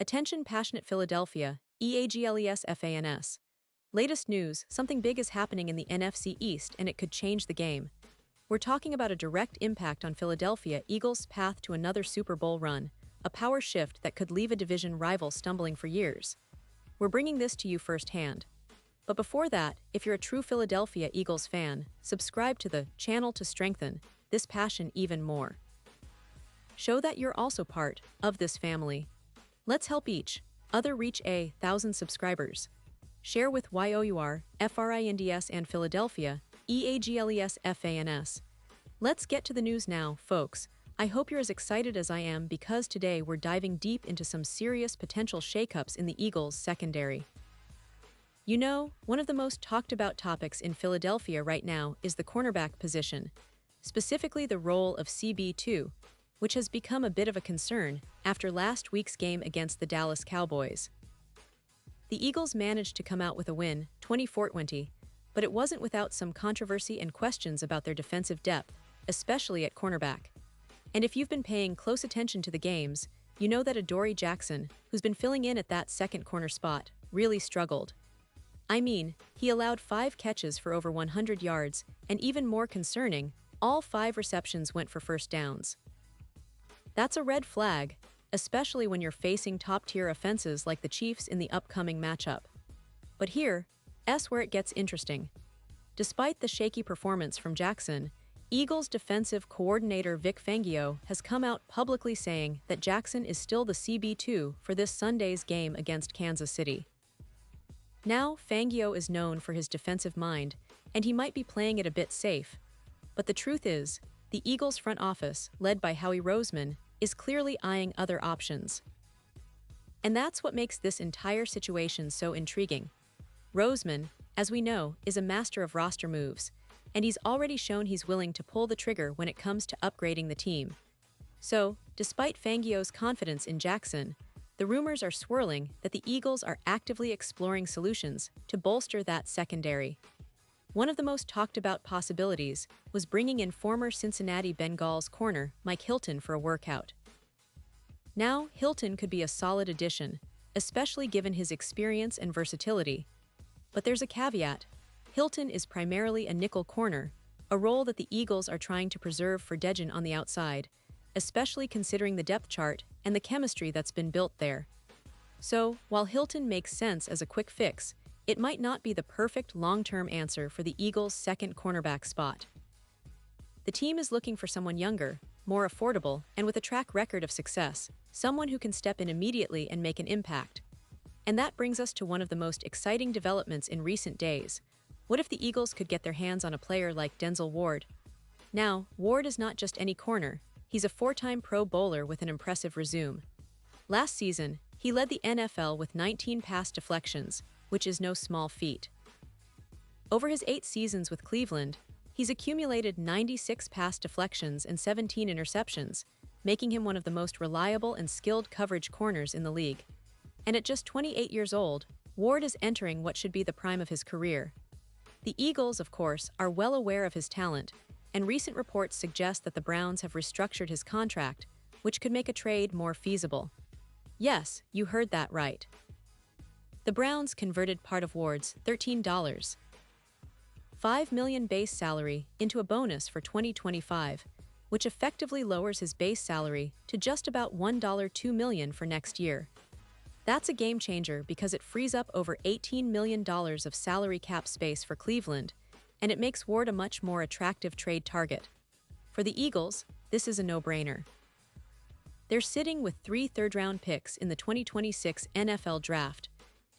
Attention passionate Philadelphia, EAGLES. Latest news, something big is happening in the NFC East and it could change the game. We're talking about a direct impact on Philadelphia Eagles' path to another Super Bowl run, a power shift that could leave a division rival stumbling for years. We're bringing this to you firsthand. But before that, if you're a true Philadelphia Eagles fan, subscribe to the channel to strengthen this passion even more. Show that you're also part of this family. Let's help each other reach 1,000 subscribers. Share with YOUR, FRINDS and Philadelphia, EAGLES. Let's get to the news now, folks. I hope you're as excited as I am because today we're diving deep into some serious potential shakeups in the Eagles' secondary. You know, one of the most talked about topics in Philadelphia right now is the cornerback position, specifically the role of CB2, which has become a bit of a concern after last week's game against the Dallas Cowboys. The Eagles managed to come out with a win, 24-20, but it wasn't without some controversy and questions about their defensive depth, especially at cornerback. And if you've been paying close attention to the games, you know that Adoree Jackson, who's been filling in at that second corner spot, really struggled. I mean, he allowed 5 catches for over 100 yards, and even more concerning, all 5 receptions went for first downs. That's a red flag, especially when you're facing top-tier offenses like the Chiefs in the upcoming matchup. But here's where it gets interesting. Despite the shaky performance from Jackson, Eagles defensive coordinator Vic Fangio has come out publicly saying that Jackson is still the CB2 for this Sunday's game against Kansas City. Now, Fangio is known for his defensive mind, and he might be playing it a bit safe. But the truth is, the Eagles front office, led by Howie Roseman, is clearly eyeing other options. And that's what makes this entire situation so intriguing. Roseman, as we know, is a master of roster moves, and he's already shown he's willing to pull the trigger when it comes to upgrading the team. So, despite Fangio's confidence in Jackson, the rumors are swirling that the Eagles are actively exploring solutions to bolster that secondary. One of the most talked about possibilities was bringing in former Cincinnati Bengals corner Mike Hilton for a workout. Now, Hilton could be a solid addition, especially given his experience and versatility. But there's a caveat. Hilton is primarily a nickel corner, a role that the Eagles are trying to preserve for Dejan on the outside, especially considering the depth chart and the chemistry that's been built there. So, while Hilton makes sense as a quick fix, it might not be the perfect long-term answer for the Eagles' second cornerback spot. The team is looking for someone younger, more affordable, and with a track record of success, someone who can step in immediately and make an impact. And that brings us to one of the most exciting developments in recent days. What if the Eagles could get their hands on a player like Denzel Ward? Now, Ward is not just any corner, he's a 4-time Pro Bowler with an impressive resume. Last season, he led the NFL with 19 pass deflections, which is no small feat. Over his 8 seasons with Cleveland, he's accumulated 96 pass deflections and 17 interceptions, making him one of the most reliable and skilled coverage corners in the league. And at just 28 years old, Ward is entering what should be the prime of his career. The Eagles, of course, are well aware of his talent, and recent reports suggest that the Browns have restructured his contract, which could make a trade more feasible. Yes, you heard that right. The Browns converted part of Ward's $13.5 million base salary into a bonus for 2025, which effectively lowers his base salary to just about $1.2 million for next year. That's a game changer because it frees up over $18 million of salary cap space for Cleveland, and it makes Ward a much more attractive trade target. For the Eagles, this is a no-brainer. They're sitting with 3 third-round picks in the 2026 NFL Draft,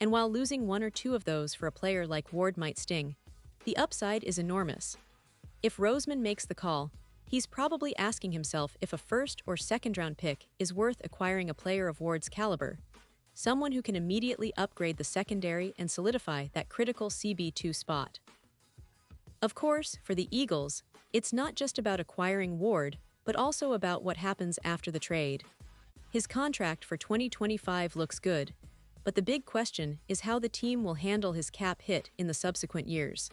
and while losing 1 or 2 of those for a player like Ward might sting, the upside is enormous. If Roseman makes the call, he's probably asking himself if a first or second-round pick is worth acquiring a player of Ward's caliber, someone who can immediately upgrade the secondary and solidify that critical CB2 spot. Of course, for the Eagles, it's not just about acquiring Ward, but also about what happens after the trade. His contract for 2025 looks good, but the big question is how the team will handle his cap hit in the subsequent years.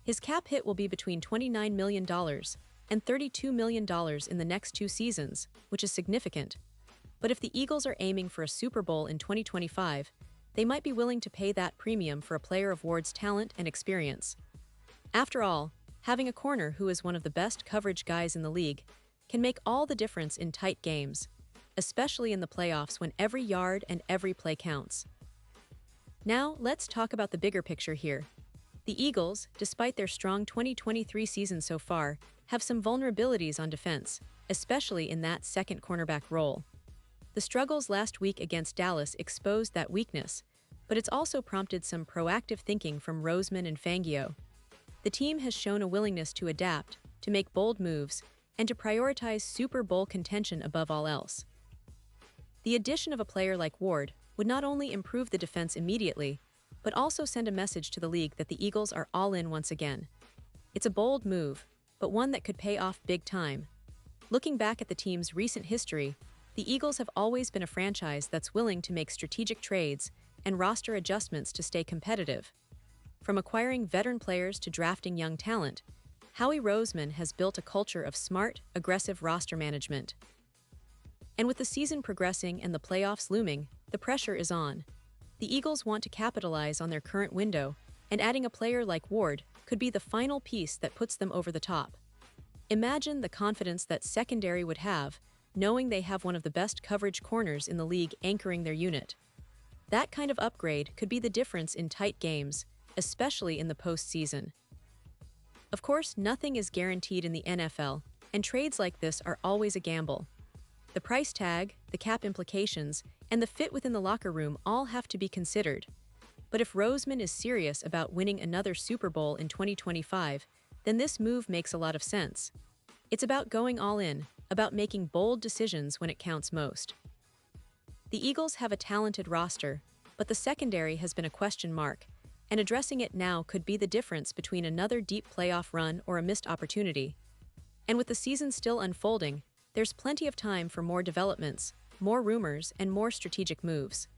His cap hit will be between $29 million and $32 million in the next 2 seasons, which is significant. But if the Eagles are aiming for a Super Bowl in 2025, they might be willing to pay that premium for a player of Ward's talent and experience. After all, having a corner who is one of the best coverage guys in the league can make all the difference in tight games, especially in the playoffs when every yard and every play counts. Now, let's talk about the bigger picture here. The Eagles, despite their strong 2023 season so far, have some vulnerabilities on defense, especially in that second cornerback role. The struggles last week against Dallas exposed that weakness, but it's also prompted some proactive thinking from Roseman and Fangio. The team has shown a willingness to adapt, to make bold moves, and to prioritize Super Bowl contention above all else. The addition of a player like Ward would not only improve the defense immediately, but also send a message to the league that the Eagles are all in once again. It's a bold move, but one that could pay off big time. Looking back at the team's recent history, the Eagles have always been a franchise that's willing to make strategic trades and roster adjustments to stay competitive. From acquiring veteran players to drafting young talent, Howie Roseman has built a culture of smart, aggressive roster management. And with the season progressing and the playoffs looming, the pressure is on. The Eagles want to capitalize on their current window, and adding a player like Ward could be the final piece that puts them over the top. Imagine the confidence that secondary would have, knowing they have one of the best coverage corners in the league anchoring their unit. That kind of upgrade could be the difference in tight games, especially in the postseason. Of course, nothing is guaranteed in the NFL, and trades like this are always a gamble. The price tag, the cap implications, and the fit within the locker room all have to be considered. But if Roseman is serious about winning another Super Bowl in 2025, then this move makes a lot of sense. It's about going all in, about making bold decisions when it counts most. The Eagles have a talented roster, but the secondary has been a question mark, and addressing it now could be the difference between another deep playoff run or a missed opportunity. And with the season still unfolding, there's plenty of time for more developments, more rumors, and more strategic moves.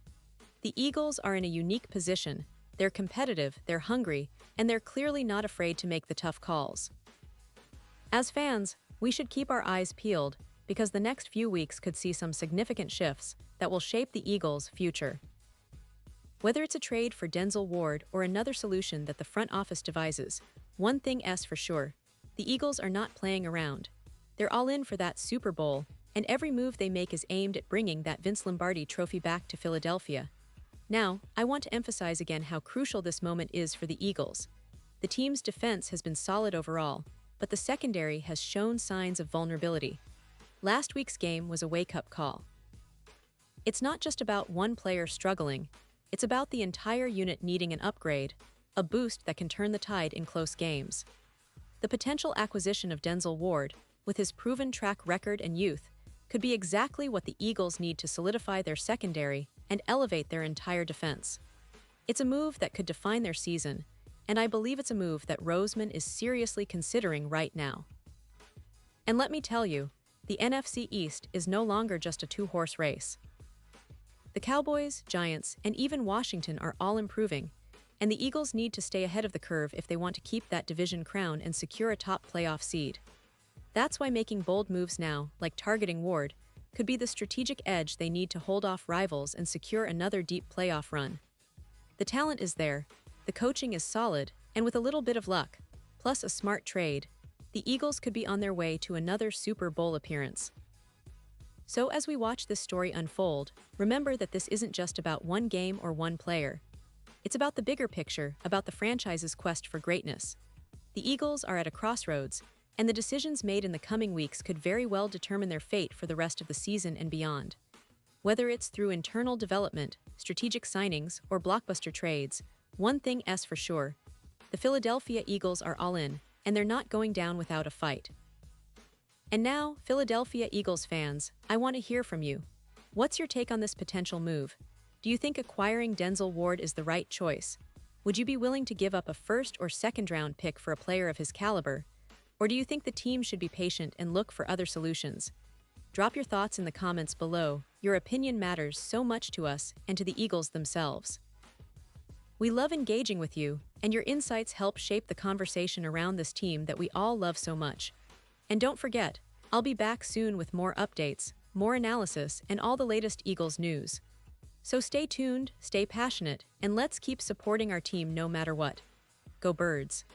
The Eagles are in a unique position. They're competitive, they're hungry, and they're clearly not afraid to make the tough calls. As fans, we should keep our eyes peeled, because the next few weeks could see some significant shifts that will shape the Eagles' future. Whether it's a trade for Denzel Ward or another solution that the front office devises, one thing is for sure: the Eagles are not playing around. They're all in for that Super Bowl, and every move they make is aimed at bringing that Vince Lombardi trophy back to Philadelphia. Now, I want to emphasize again how crucial this moment is for the Eagles. The team's defense has been solid overall, but the secondary has shown signs of vulnerability. Last week's game was a wake-up call. It's not just about one player struggling, it's about the entire unit needing an upgrade, a boost that can turn the tide in close games. The potential acquisition of Denzel Ward, with his proven track record and youth, could be exactly what the Eagles need to solidify their secondary and elevate their entire defense. It's a move that could define their season, and I believe it's a move that Roseman is seriously considering right now. And let me tell you, the NFC East is no longer just a two-horse race. The Cowboys, Giants, and even Washington are all improving, and the Eagles need to stay ahead of the curve if they want to keep that division crown and secure a top playoff seed. That's why making bold moves now, like targeting Ward, could be the strategic edge they need to hold off rivals and secure another deep playoff run. The talent is there, the coaching is solid, and with a little bit of luck, plus a smart trade, the Eagles could be on their way to another Super Bowl appearance. So as we watch this story unfold, remember that this isn't just about one game or one player. It's about the bigger picture, about the franchise's quest for greatness. The Eagles are at a crossroads, and the decisions made in the coming weeks could very well determine their fate for the rest of the season and beyond. Whether it's through internal development, strategic signings, or blockbuster trades, one thing is for sure: the Philadelphia Eagles are all in, and they're not going down without a fight. And now, Philadelphia Eagles fans, I want to hear from you. What's your take on this potential move? Do you think acquiring Denzel Ward is the right choice? Would you be willing to give up a first or second round pick for a player of his caliber? Or do you think the team should be patient and look for other solutions? Drop your thoughts in the comments below. Your opinion matters so much to us and to the Eagles themselves. We love engaging with you, and your insights help shape the conversation around this team that we all love so much. And don't forget, I'll be back soon with more updates. more analysis, and all the latest Eagles news. So stay tuned, stay passionate, and let's keep supporting our team no matter what. Go Birds!